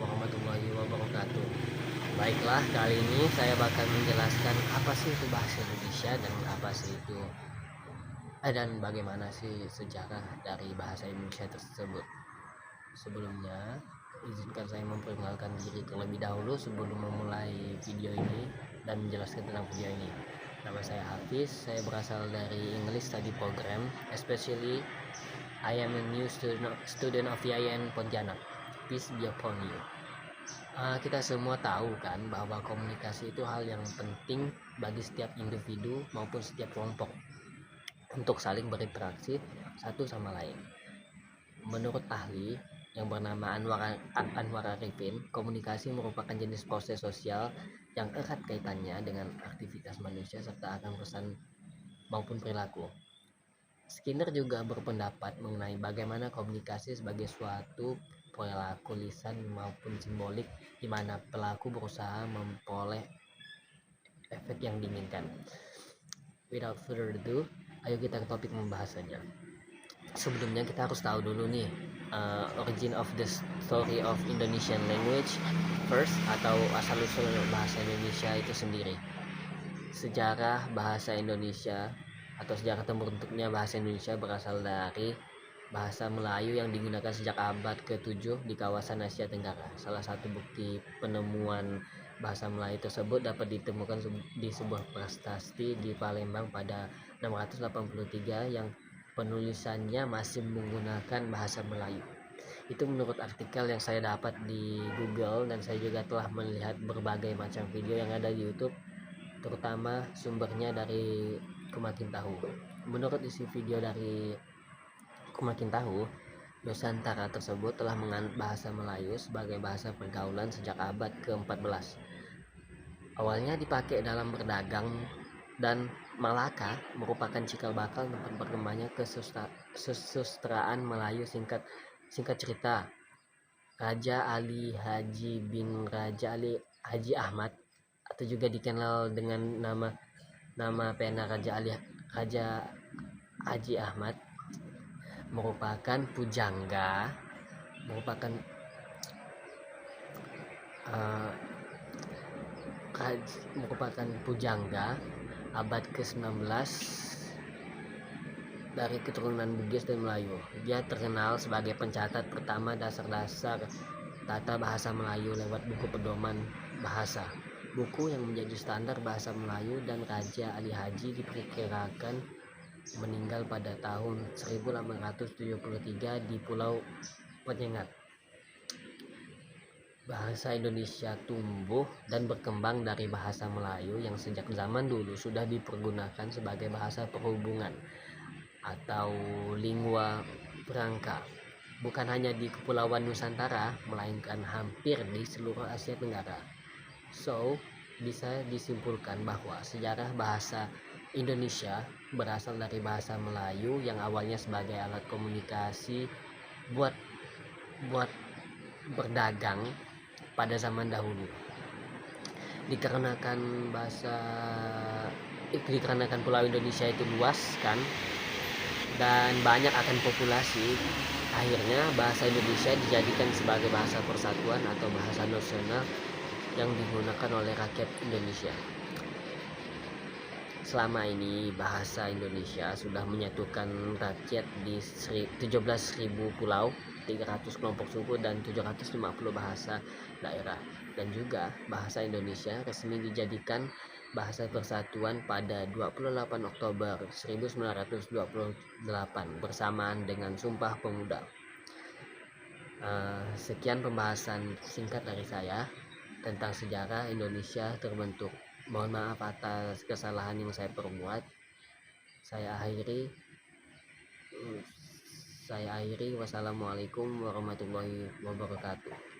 warahmatullahi wabarakatuh. Baiklah, kali ini saya bakal menjelaskan apa sih itu bahasa Indonesia dan apa sih itu dan bagaimana sih sejarah dari bahasa Indonesia tersebut. Sebelumnya, izinkan saya memperkenalkan diri terlebih dahulu sebelum memulai video ini dan menjelaskan tentang video ini. Nama saya Hafiz, saya berasal dari English Study Program, especially I am a new student of IAIN Pontianak. Peace be upon you. Kita semua tahu kan bahwa komunikasi itu hal yang penting bagi setiap individu maupun setiap kelompok untuk saling berinteraksi satu sama lain. Menurut ahli yang bernama Anwar Arifin, komunikasi merupakan jenis proses sosial yang erat kaitannya dengan aktivitas manusia serta akan pesan maupun perilaku. Skinner juga berpendapat mengenai bagaimana komunikasi sebagai suatu perilaku lisan maupun simbolik di mana pelaku berusaha memperoleh efek yang diinginkan. Without further ado, ayo kita ke topik pembahasannya. Sebelumnya kita harus tahu dulu nih origin of the story of Indonesian language first, atau asal-usul bahasa Indonesia itu sendiri. Sejarah bahasa Indonesia atau sejarah terbentuknya bahasa Indonesia berasal dari bahasa Melayu yang digunakan sejak abad ke-7 di kawasan Asia Tenggara. Salah satu bukti penemuan bahasa Melayu tersebut dapat ditemukan di sebuah prasasti di Palembang pada 683 yang penulisannya masih menggunakan bahasa Melayu. Itu menurut artikel yang saya dapat di Google, dan saya juga telah melihat berbagai macam video yang ada di YouTube, terutama sumbernya dari Kumakin Tahu. Menurut isi video dari Kumakin Tahu, Nusantara tersebut telah menganut bahasa Melayu sebagai bahasa pergaulan sejak abad ke-14. Awalnya dipakai dalam berdagang, dan Malaka merupakan cikal bakal tempat berkembangnya kesusastraan Melayu. Singkat cerita, Raja Ali Haji bin Raja Ali Haji Ahmad, atau juga dikenal dengan nama pena Raja Haji Ahmad, merupakan pujangga abad ke-19 dari keturunan Bugis dan Melayu. Dia terkenal sebagai pencatat pertama dasar-dasar tata bahasa Melayu lewat buku pedoman bahasa, buku yang menjadi standar bahasa Melayu. Dan Raja Ali Haji diperkirakan meninggal pada tahun 1873 di Pulau Penyengat. Bahasa Indonesia tumbuh dan berkembang dari bahasa Melayu yang sejak zaman dulu sudah dipergunakan sebagai bahasa perhubungan atau lingua franca, bukan hanya di Kepulauan Nusantara, melainkan hampir di seluruh Asia Tenggara. So, bisa disimpulkan bahwa sejarah bahasa Indonesia berasal dari bahasa Melayu yang awalnya sebagai alat komunikasi buat berdagang pada zaman dahulu. Dikarenakan pulau Indonesia itu luas kan, dan banyak akan populasi, akhirnya bahasa Indonesia dijadikan sebagai bahasa persatuan atau bahasa nasional yang digunakan oleh rakyat Indonesia. Selama ini bahasa Indonesia sudah menyatukan rakyat di 17.000 pulau, 300 kelompok suku, dan 750 bahasa daerah. Dan juga bahasa Indonesia resmi dijadikan bahasa persatuan pada 28 Oktober 1928 bersamaan dengan Sumpah Pemuda. Sekian pembahasan singkat dari saya tentang sejarah Indonesia terbentuk. Mohon maaf atas kesalahan yang saya perbuat. Saya akhiri. Wassalamualaikum warahmatullahi wabarakatuh.